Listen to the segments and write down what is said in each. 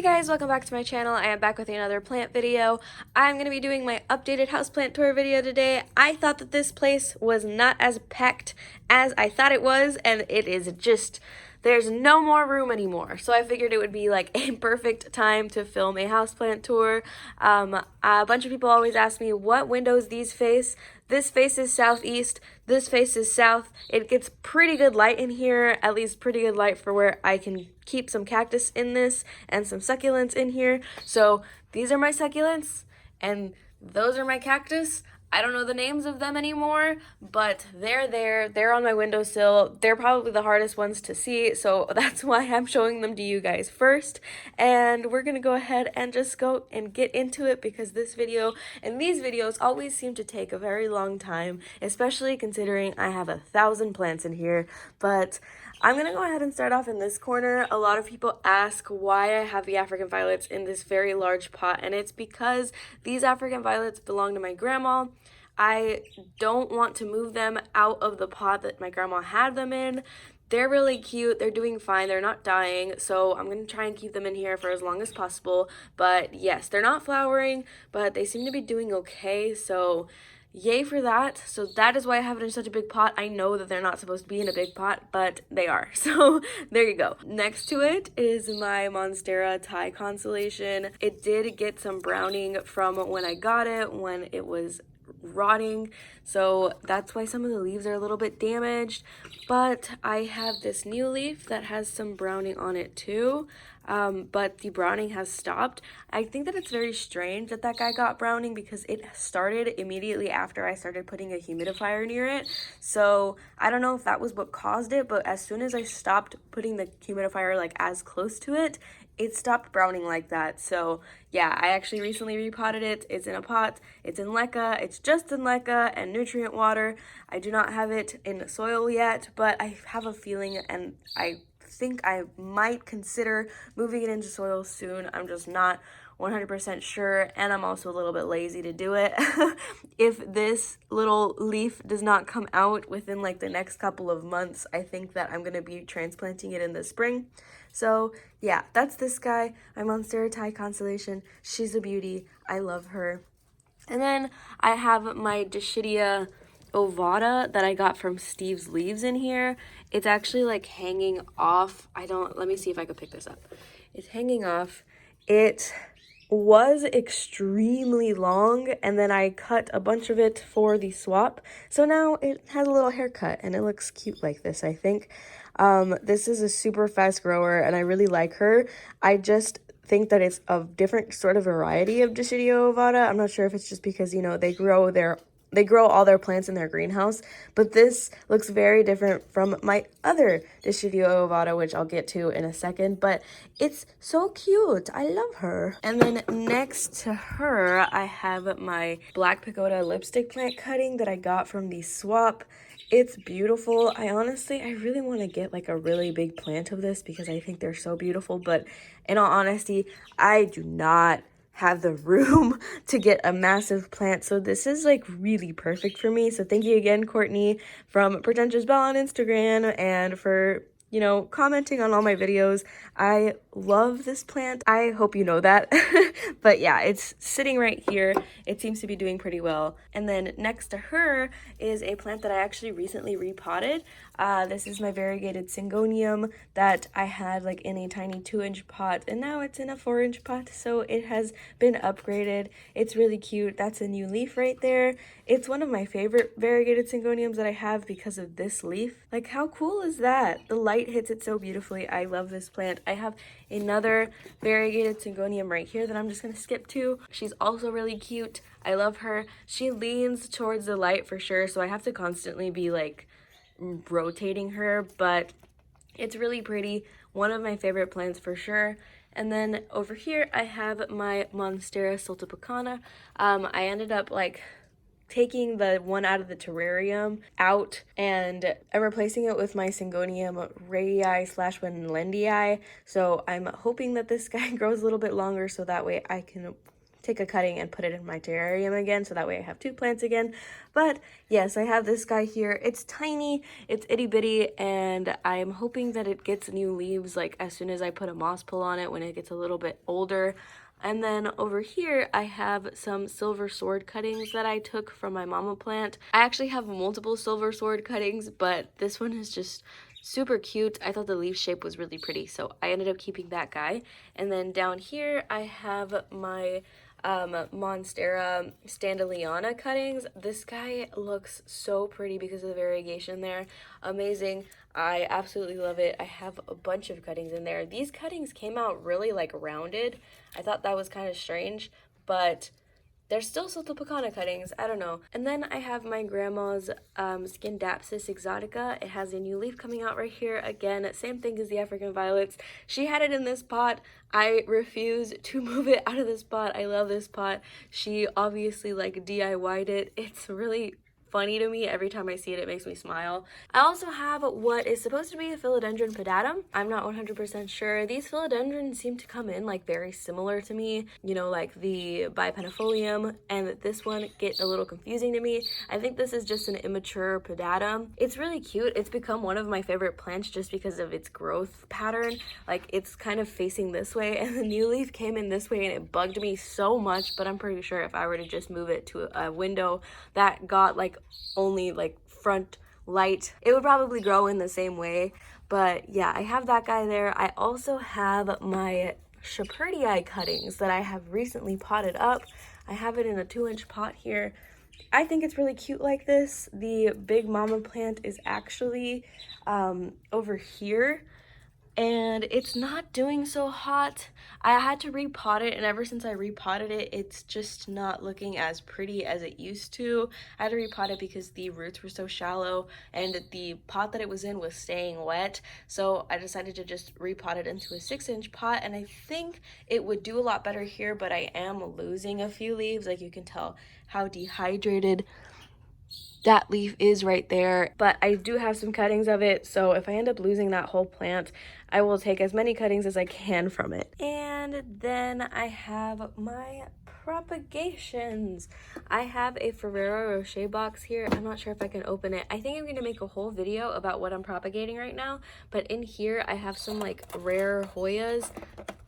guys, welcome back to my channel. I am back with another plant video. I'm going to be doing my updated houseplant tour video today. I thought that this place was not as packed as I thought it was, and it is just, there's no more room anymore. So I figured it would be like a perfect time to film a houseplant tour. A bunch of people always ask me what windows these face. This faces southeast, this faces south. It gets pretty good light in here, at least pretty good light for where I can keep some cactus in this and some succulents in here. So these are my succulents and those are my cactus. I don't know the names of them anymore, but they're there. They're on my windowsill. They're probably the hardest ones to see, so that's why I'm showing them to you guys first. And we're gonna go ahead and just go and get into it because this video and these videos always seem to take a very long time, especially considering I have 1,000 plants in here. But I'm gonna go ahead and start off in this corner. A lot of people ask why I have the African violets in this very large pot, and it's because these African violets belong to my grandma. I don't want to move them out of the pot that my grandma had them in. They're really cute. They're doing fine. They're not dying. So I'm going to try and keep them in here for as long as possible. But yes, they're not flowering, but they seem to be doing okay. So yay for that. So that is why I have it in such a big pot. I know that they're not supposed to be in a big pot, but they are. So there you go. Next to it is my Monstera Thai constellation. It did get some browning from when I got it, when it was rotting, so that's why some of the leaves are a little bit damaged. But I have this new leaf that has some browning on it too, but the browning has stopped. I think that it's very strange that that guy got browning because it started immediately after I started putting a humidifier near it. So I don't know if that was what caused it, but as soon as I stopped putting the humidifier like as close to it, it stopped browning like that. So yeah, I actually recently repotted it. It's in a pot, it's in leca, it's just in leca and nutrient water. I do not have it in soil yet, but I have a feeling and I think I might consider moving it into soil soon. I'm just not 100% sure, and I'm also a little bit lazy to do it. If this little leaf does not come out within like the next couple of months, I think that I'm going to be transplanting it in the spring. So yeah, that's this guy, my Monstera Thai constellation. She's a beauty. I love her. And then I have my Dischidia ovata that I got from Steve's Leaves in here. It's actually like hanging off. Let me see if I could pick this up. It's hanging off. It was extremely long, and then I cut a bunch of it for the swap. So now it has a little haircut and it looks cute like this, I think. This is a super fast grower and I really like her. I just think that it's a different sort of variety of Dischidia ovata. I'm not sure if it's just because, you know, they grow all their plants in their greenhouse, but this looks very different from my other Dischidia ovata, which I'll get to in a second, but it's so cute. I love her. And then next to her, I have my Black Pagoda lipstick plant cutting that I got from the swap. It's beautiful. I really want to get like a really big plant of this because I think they're so beautiful, but in all honesty, I do not have the room to get a massive plant, so this is like really perfect for me. So thank you again, Courtney from Pretentious Belle on Instagram, and for, you know, commenting on all my videos. I love this plant. I hope you know that. But yeah, it's sitting right here. It seems to be doing pretty well. And then next to her is a plant that I actually recently repotted. This is my variegated syngonium that I had like in a tiny 2-inch pot, and now it's in a 4-inch pot, so it has been upgraded. It's really cute. That's a new leaf right there. It's one of my favorite variegated syngoniums that I have because of this leaf. Like, how cool is that? The light hits it so beautifully. I love this plant. I have another variegated syngonium right here that I'm just gonna skip to. She's also really cute. I love her. She leans towards the light for sure, so I have to constantly be like rotating her, but it's really pretty. One of my favorite plants for sure. And then over here I have my Monstera sultipacana. I ended up like taking the one out of the terrarium out and I'm replacing it with my Syngonium radii/Wenlendii. So I'm hoping that this guy grows a little bit longer so that way I can take a cutting and put it in my terrarium again, so that way I have 2 plants again. But yes, I have this guy here. It's tiny, it's itty bitty, and I'm hoping that it gets new leaves like as soon as I put a moss pull on it when it gets a little bit older. And then over here, I have some silver sword cuttings that I took from my mama plant. I actually have multiple silver sword cuttings, but this one is just super cute. I thought the leaf shape was really pretty, so I ended up keeping that guy. And then down here, I have my Monstera Standaliana cuttings. This guy looks so pretty because of the variegation there. Amazing. I absolutely love it. I have a bunch of cuttings in there. These cuttings came out really like rounded. I thought that was kind of strange, but they're still Sotopacana cuttings. I don't know. And then I have my grandma's Scindapsus exotica. It has a new leaf coming out right here. Again, same thing as the African violets. She had it in this pot. I refuse to move it out of this pot. I love this pot. She obviously like DIY'd it. It's really funny to me. Every time I see it, it makes me smile. I also have what is supposed to be a philodendron pedatum. I'm not 100% sure. These philodendrons seem to come in like very similar to me, you know, like the bipenifolium, and this one get a little confusing to me. I think this is just an immature pedatum. It's really cute. It's become one of my favorite plants just because of its growth pattern. Like it's kind of facing this way, and the new leaf came in this way and it bugged me so much, but I'm pretty sure if I were to just move it to a window that got like only like front light, it would probably grow in the same way. But yeah, I have that guy there. I also have my Shepherdii cuttings that I have recently potted up. I have it in a 2-inch pot here. I think it's really cute like this. The big mama plant is actually over here, and it's not doing so hot. I had to repot it, and ever since I repotted it, it's just not looking as pretty as it used to. I had to repot it because the roots were so shallow and the pot that it was in was staying wet, so I decided to just repot it into a 6-inch pot, and I think it would do a lot better here, but I am losing a few leaves. Like you can tell how dehydrated that leaf is right there, but I do have some cuttings of it, so if I end up losing that whole plant, I will take as many cuttings as I can from it. And then I have my propagations. I have a Ferrero Rocher box here. I'm not sure if I can open it. I think I'm going to make a whole video about what I'm propagating right now, but in here I have some like rare Hoyas,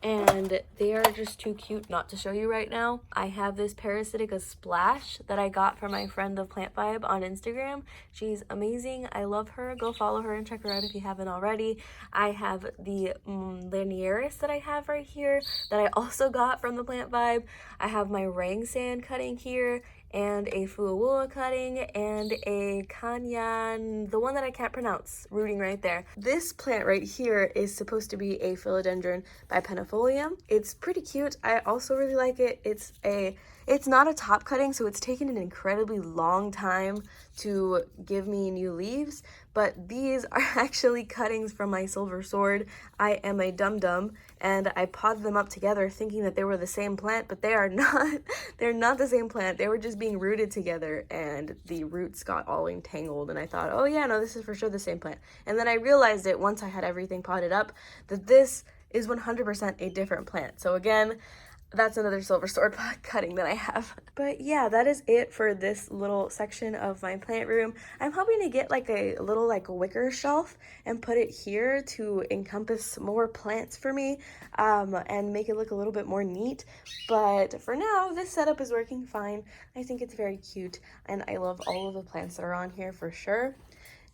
and they are just too cute not to show you right now. I have this Parasitica Splash that I got from my friend the Plant Vibe on Instagram. She's amazing. I love her. Go follow her and check her out if you haven't already. I have the Linearis that I have right here that I also got from the Plant Vibe. I have my Rang Sand cutting here, and a Fuawua cutting, and a Kanyan, the one that I can't pronounce, rooting right there. This plant right here is supposed to be a philodendron bipenifolium. It's pretty cute. I also really like it. It's not a top cutting, so it's taken an incredibly long time to give me new leaves, but these are actually cuttings from my silver sword. I am a dum-dum, and I potted them up together thinking that they were the same plant, but they are not. They're not the same plant. They were just being rooted together, and the roots got all entangled, and I thought, oh yeah, no, this is for sure the same plant. And then I realized it once I had everything potted up that this is 100% a different plant. So again, that's another silver sword pot cutting that I have. But yeah, that is it for this little section of my plant room. I'm hoping to get like a little like wicker shelf and put it here to encompass more plants for me, and make it look a little bit more neat. But for now, this setup is working fine. I think it's very cute, and I love all of the plants that are on here for sure.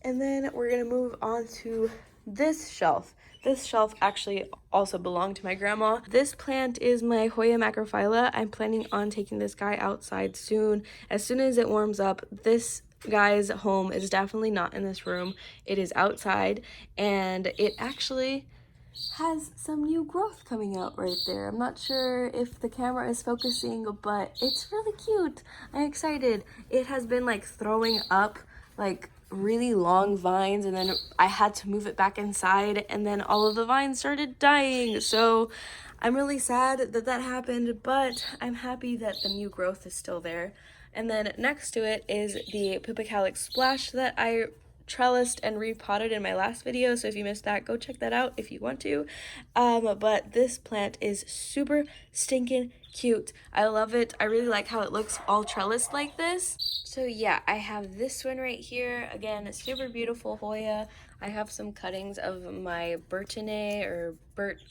And then we're gonna move on to this shelf. This shelf actually also belonged to my grandma. This plant is my Hoya macrophylla. I'm planning on taking this guy outside soon. As soon as it warms up, this guy's home is definitely not in this room. It is outside, and it actually has some new growth coming out right there. I'm not sure if the camera is focusing, but it's really cute. I'm excited. It has been like throwing up like really long vines, and then I had to move it back inside, and then all of the vines started dying. So I'm really sad that that happened, but I'm happy that the new growth is still there. And then next to it is the Pupicalix Splash that I trellised and repotted in my last video, so if you missed that, go check that out if you want to. But this plant is super stinking cute. I love it. I really like how it looks all trellised like this. So yeah, I have this one right here. Again, super beautiful Hoya. I have some cuttings of my Burtone or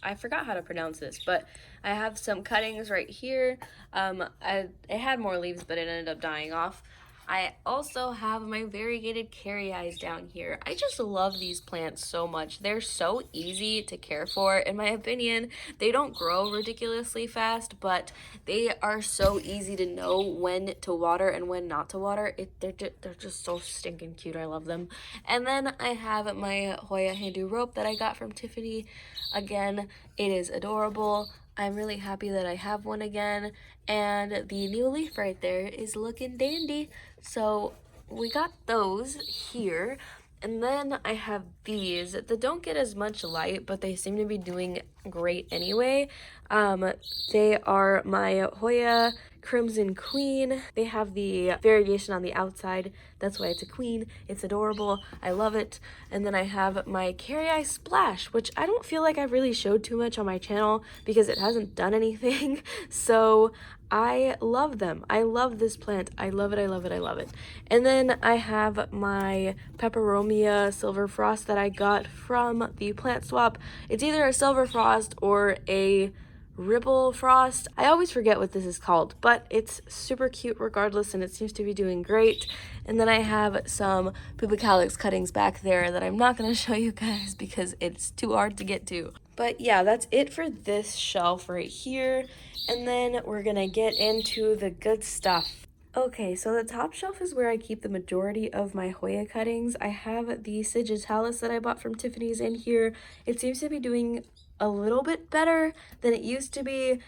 I forgot how to pronounce this, but I have some cuttings right here. It had more leaves, but it ended up dying off. I also have my variegated caryi down here. I just love these plants so much. They're so easy to care for, in my opinion. They don't grow ridiculously fast, but they are so easy to know when to water and when not to water. They're just so stinking cute. I love them. And then I have my Hoya Hindu rope that I got from Tiffany. Again, it is adorable. I'm really happy that I have one again, and the new leaf right there is looking dandy. So we got those here, and then I have these that don't get as much light, but they seem to be doing great anyway. They are my Hoya Crimson Queen. They have the variegation on the outside. That's why it's a queen. It's adorable. I love it. And then I have my caryi Splash, which I don't feel like I've really showed too much on my channel because it hasn't done anything. So I love them. I love this plant. I love it. I love it. I love it. And then I have my Peperomia Silver Frost that I got from the plant swap. It's either a Silver Frost or a Ribble Frost. I always forget what this is called, but it's super cute regardless, and it seems to be doing great. And then I have some Pupicalix cuttings back there that I'm not going to show you guys because it's too hard to get to. But yeah, that's it for this shelf right here. And then we're going to get into the good stuff. Okay, so the top shelf is where I keep the majority of my Hoya cuttings. I have the Sigitalis that I bought from Tiffany's in here. It seems to be doing a little bit better than it used to be.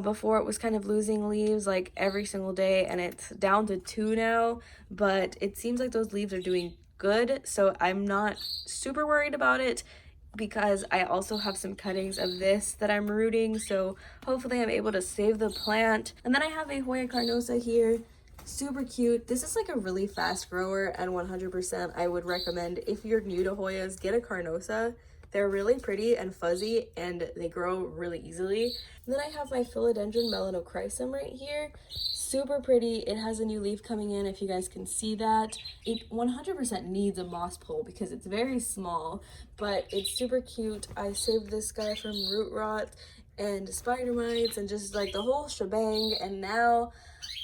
Before it was kind of losing leaves like every single day, and it's down to 2 now, but it seems like those leaves are doing good, so I'm not super worried about it because I also have some cuttings of this that I'm rooting, so hopefully I'm able to save the plant. And then I have a Hoya Carnosa here. Super cute. This is like a really fast grower, and 100% I would recommend, if you're new to Hoyas, get a Carnosa. They're really pretty and fuzzy, and they grow really easily. And then I have my Philodendron Melanochrysum right here. Super pretty. It has a new leaf coming in, if you guys can see that. It 100% needs a moss pole because it's very small, but it's super cute. I saved this guy from root rot and spider mites and just like the whole shebang, and now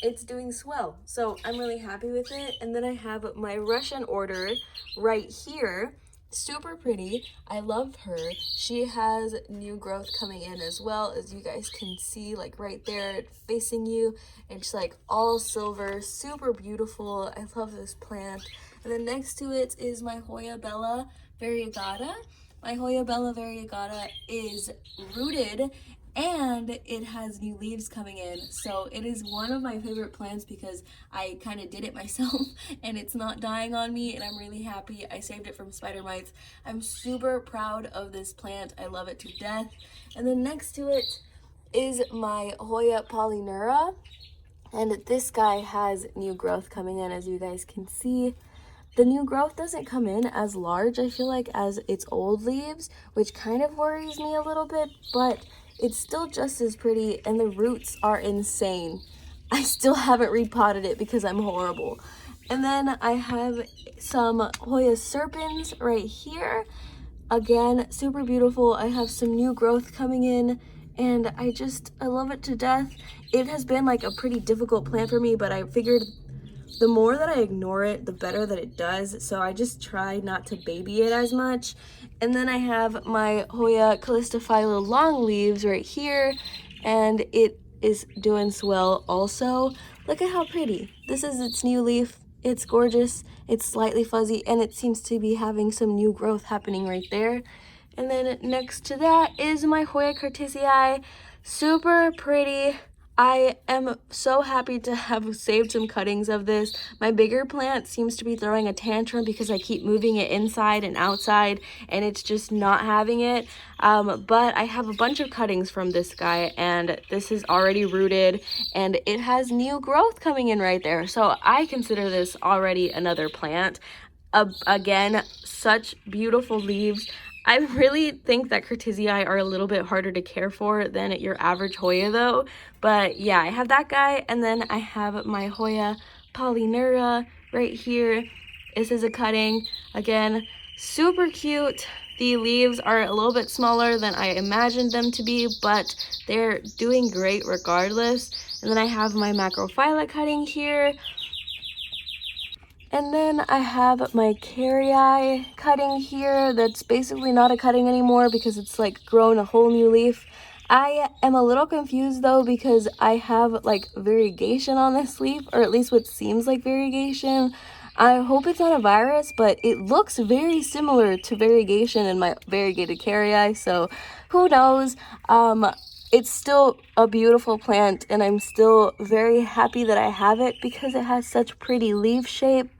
it's doing swell. So I'm really happy with it. And then I have my Russian order right here. Super pretty. I love her. She has new growth coming in as well, as you guys can see, like right there facing you. It's like all silver, super beautiful. I love this plant. And then next to it is my Hoya Bella Variegata. My Hoya Bella Variegata is rooted and it has new leaves coming in, so it is one of my favorite plants because I kind of did it myself and it's not dying on me, and I'm really happy. I saved it from spider mites. I'm super proud of this plant. I love it to death. And then next to it is my Hoya Polynura, and this guy has new growth coming in, as you guys can see. The new growth doesn't come in as large, I feel like, as its old leaves, which kind of worries me a little bit, but it's still just as pretty, and the roots are insane. I still haven't repotted it because I'm horrible. And then I have some Hoya Serpens right here. Again, super beautiful. I have some new growth coming in, and I love it to death. It has been like a pretty difficult plant for me, but I figured the more that I ignore it, the better that it does. So I just try not to baby it as much. And then I have my Hoya Callistophylla long leaves right here, and it is doing swell also. Look at how pretty. This is its new leaf. It's gorgeous. It's slightly fuzzy, and it seems to be having some new growth happening right there. And then next to that is my Hoya Cartesii. Super pretty. I am so happy to have saved some cuttings of this. My bigger plant seems to be throwing a tantrum because I keep moving it inside and outside, and it's just not having it. But I have a bunch of cuttings from this guy, and this is already rooted, and it has new growth coming in right there. So I consider this already another plant. Again, such beautiful leaves. I really think that Curtisii are a little bit harder to care for than your average Hoya though. But yeah, I have that guy, and then I have my Hoya Polynura right here. This is a cutting. Again, super cute. The leaves are a little bit smaller than I imagined them to be, but they're doing great regardless. And then I have my Macrophylla cutting here. And then I have my Carrii cutting here that's basically not a cutting anymore because it's like grown a whole new leaf. I am a little confused though because I have like variegation on this leaf, or at least what seems like variegation. I hope it's not a virus, but it looks very similar to variegation in my variegated Carrii, so who knows. It's still a beautiful plant, and I'm still very happy that I have it because it has such pretty leaf shape.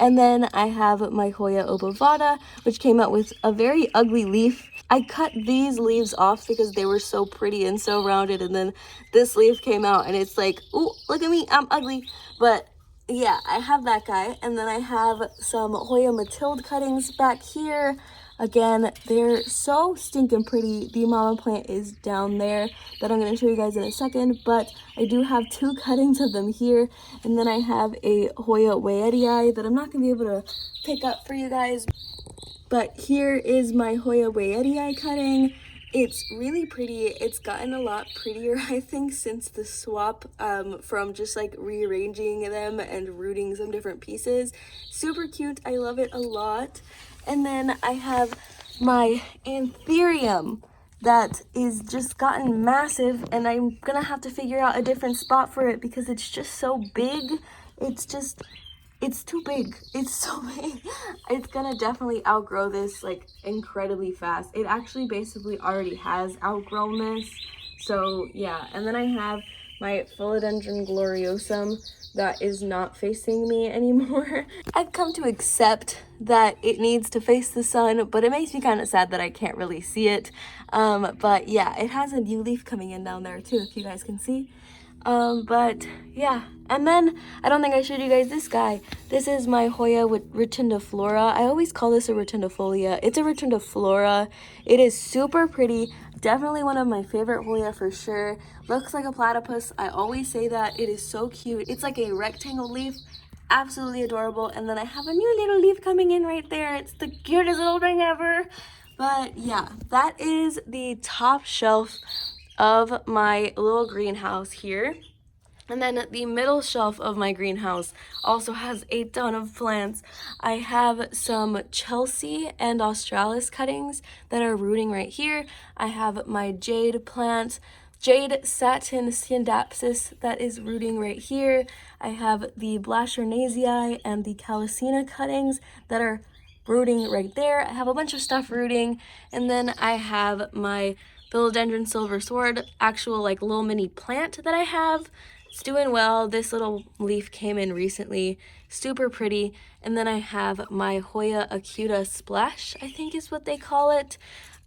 And then I have my Hoya obovata, which came out with a very ugly leaf. I cut these leaves off because they were so pretty and so rounded, and then this leaf came out and it's like, ooh, look at me, I'm ugly. But yeah, I have that guy. And then I have some Hoya Matilde cuttings back here. Again, they're so stinking pretty. The mama plant is down there that I'm going to show you guys in a second, but I do have two cuttings of them here. And then I have a Hoya Weyertii that I'm not going to be able to pick up for you guys. But here is my Hoya Weyertii cutting. It's really pretty. It's gotten a lot prettier, I think, since the swap from just like rearranging them and rooting some different pieces. Super cute. I love it a lot. And then I have my Anthurium that is just gotten massive, and I'm gonna have to figure out a different spot for it because it's just so big. It's too big. It's so big. It's gonna definitely outgrow this like incredibly fast. It actually basically already has outgrown this. So yeah, and then I have my Philodendron gloriosum that is not facing me anymore. I've come to accept that it needs to face the sun, but it makes me kind of sad that I can't really see it. But yeah, it has a new leaf coming in down there too, if you guys can see. But yeah, and then I don't think I showed you guys this guy. This is my Hoya rotundiflora. I always call this a rotundifolia. It's a rotundiflora. It is super pretty. Definitely one of my favorite Hoya for sure. Looks like a platypus. I always say that. It is so cute. It's like a rectangle leaf. Absolutely adorable. And then I have a new little leaf coming in right there. It's the cutest little thing ever. But yeah, that is the top shelf of my little greenhouse here. And then the middle shelf of my greenhouse also has a ton of plants. I have some Chelsea and Australis cuttings that are rooting right here. I have my jade plant, Jade Satin Scindapsus, that is rooting right here. I have the Blachernasii and the Calycina cuttings that are rooting right there. I have a bunch of stuff rooting. And then I have my Philodendron Silver Sword, actual like little mini plant that I have. It's doing well. This little leaf came in recently. Super pretty. And then I have my Hoya Acuta Splash, I think is what they call it.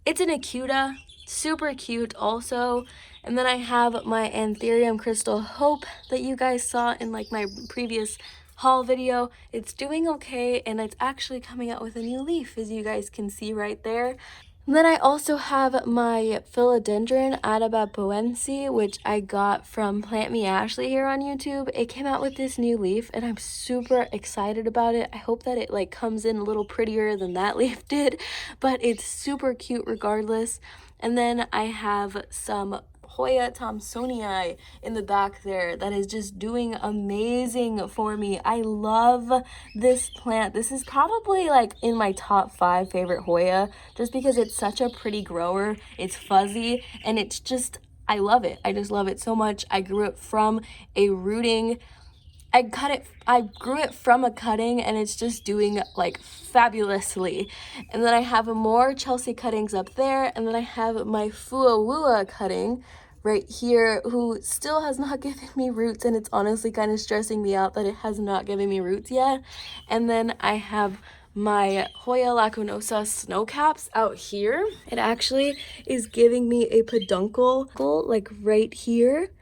It's an Acuta. Super cute also. And then I have my Anthurium Crystal Hope that you guys saw in like my previous haul video. It's doing okay, and it's actually coming out with a new leaf, as you guys can see right there. And then I also have my Philodendron Adabapoense, which I got from Plant Me Ashley here on YouTube. It came out with this new leaf, and I'm super excited about it. I hope that it like comes in a little prettier than that leaf did, but it's super cute regardless. And then I have some Hoya Thomsonii in the back there that is just doing amazing for me. I love this plant. This is probably like in my top 5 favorite Hoya just because it's such a pretty grower. It's fuzzy and it's just, I love it. I just love it so much. I grew it from a rooting. I grew it from a cutting, and it's just doing like fabulously. And then I have more Chelsea cuttings up there, and then I have my Fuawua cutting right here, who still has not given me roots, and it's honestly kind of stressing me out that it has not given me roots yet. And then I have my Hoya lacunosa snowcaps out here. It actually is giving me a peduncle like right here.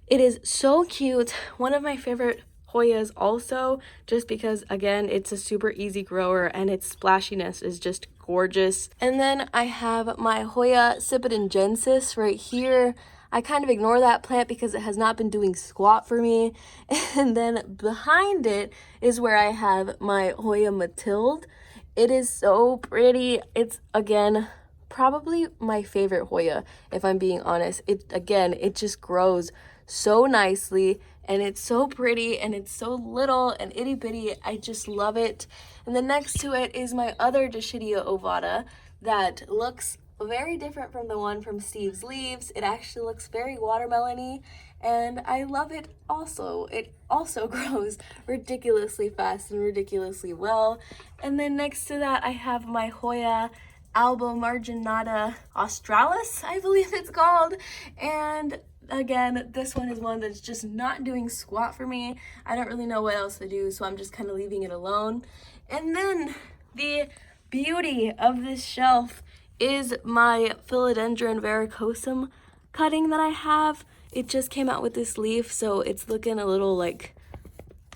It is so cute. One of my favorite Hoyas also, just because again it's a super easy grower and its splashiness is just gorgeous. And then I have my Hoya Sipidengensis right here. I kind of ignore that plant because it has not been doing squat for me. And then behind it is where I have my Hoya Mathilde. It is so pretty. It's again probably my favorite Hoya, if I'm being honest. It just grows so nicely and it's so pretty and it's so little and itty bitty. I just love it. And then next to it is my other Dischidia ovata that looks very different from the one from Steve's Leaves. It actually looks very watermelony and I love it also. It also grows ridiculously fast and ridiculously well. And then next to that I have my Hoya Albomarginata australis, I believe it's called. And again, this one is one that's just not doing squat for me. I don't really know what else to do, so I'm just kind of leaving it alone. And then the beauty of this shelf is my Philodendron varicosum cutting that I have. It just came out with this leaf, so it's looking a little like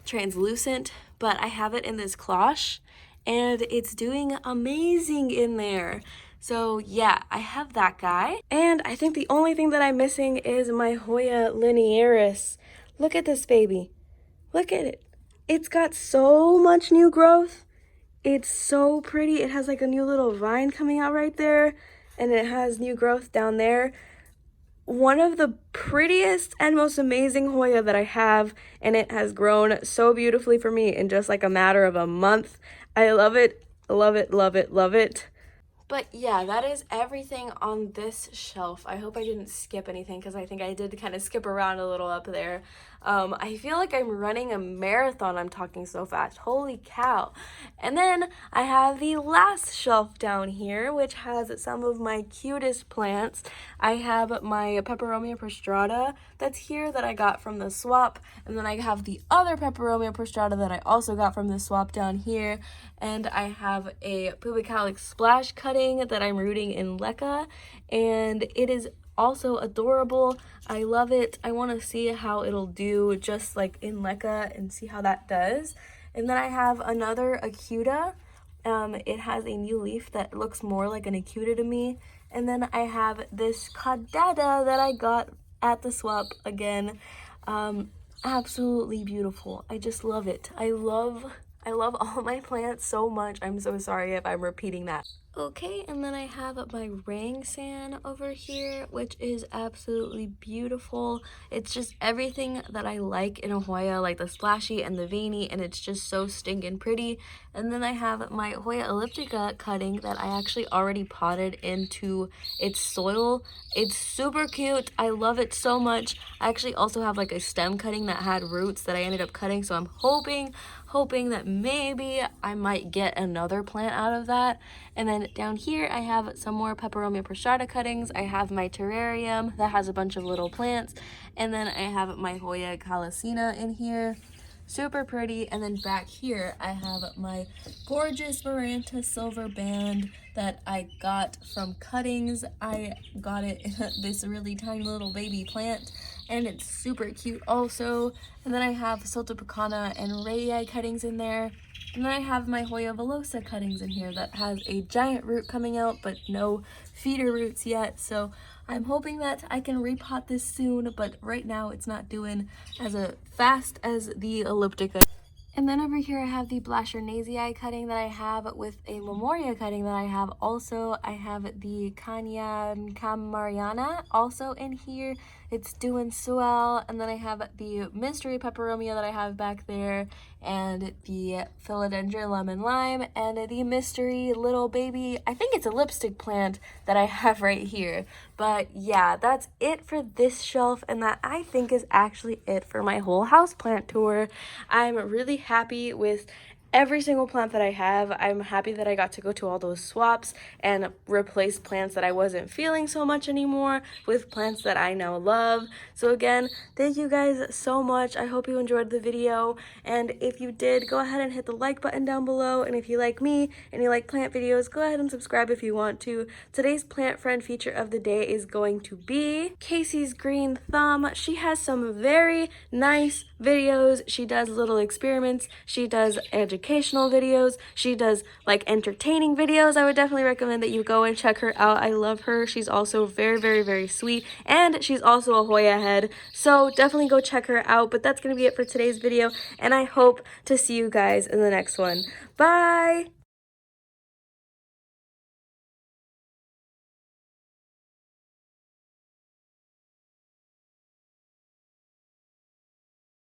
translucent, but I have it in this cloche and it's doing amazing in there. So yeah, I have that guy. And I think the only thing that I'm missing is my Hoya linearis. Look at this baby. Look at it. It's got so much new growth. It's so pretty. It has like a new little vine coming out right there, and it has new growth down there. One of the prettiest and most amazing Hoya that I have, and it has grown so beautifully for me in just like a matter of a month. I love it, love it, love it, love it. But yeah, that is everything on this shelf. I hope I didn't skip anything because I think I did kind of skip around a little up there. I feel like I'm running a marathon. I'm talking so fast. Holy cow. And then I have the last shelf down here, which has some of my cutest plants. I have my Peperomia prostrata that's here that I got from the swap. And then I have the other Peperomia prostrata that I also got from the swap down here. And I have a Pubicalix splash cutting that I'm rooting in leca. And it is also adorable. I love it. I want to see how it'll do just like in leca and see how that does. And then I have another acuta. It has a new leaf that looks more like an acuta to me. And then I have this caudata that I got at the swap again. Absolutely beautiful. I just love it. I love all my plants so much. I'm so sorry if I'm repeating that. Okay, and then I have my Rang San over here, which is absolutely beautiful. It's just everything that I like in a Hoya, like the splashy and the veiny, and it's just so stinking pretty. And then I have my Hoya elliptica cutting that I actually already potted into its soil. It's super cute. I love it so much. I actually also have like a stem cutting that had roots that I ended up cutting, so I'm hoping that maybe I might get another plant out of that. And then down here I have some more Peperomia prostrata cuttings. I have my terrarium that has a bunch of little plants, and then I have my Hoya calycina in here. Super pretty. And then back here I have my gorgeous Maranta silver band that I got from cuttings. I got it in this really tiny little baby plant, and it's super cute also. And then I have Soltopicana and Radii cuttings in there. And then I have my Hoya villosa cuttings in here that has a giant root coming out, but no feeder roots yet. So I'm hoping that I can repot this soon, but right now it's not doing as fast as the elliptica. And then over here I have the Blashernasii cutting that I have with a Memoria cutting that I have also. I have the Kanyan Kamariana also in here. It's doing swell. And then I have the Mystery Peperomia that I have back there, and the Philodendron Lemon Lime, and the Mystery Little Baby, I think it's a lipstick plant that I have right here. But yeah, that's it for this shelf, and that I think is actually it for my whole houseplant tour. I'm really happy with every single plant that I have. I'm happy that I got to go to all those swaps and replace plants that I wasn't feeling so much anymore with plants that I now love. So again, thank you guys so much. I hope you enjoyed the video, and if you did, go ahead and hit the like button down below, and if you like me and you like plant videos, go ahead and subscribe if you want to. Today's plant friend feature of the day is going to be Casey's green thumb. She has some very nice videos. She does little experiments, she does educational videos, she does like entertaining videos. I would definitely recommend that you go and check her out. I love her. She's also very sweet, and she's also a Hoya head, so definitely go check her out. But that's gonna be it for today's video, and I hope to see you guys in the next one. Bye!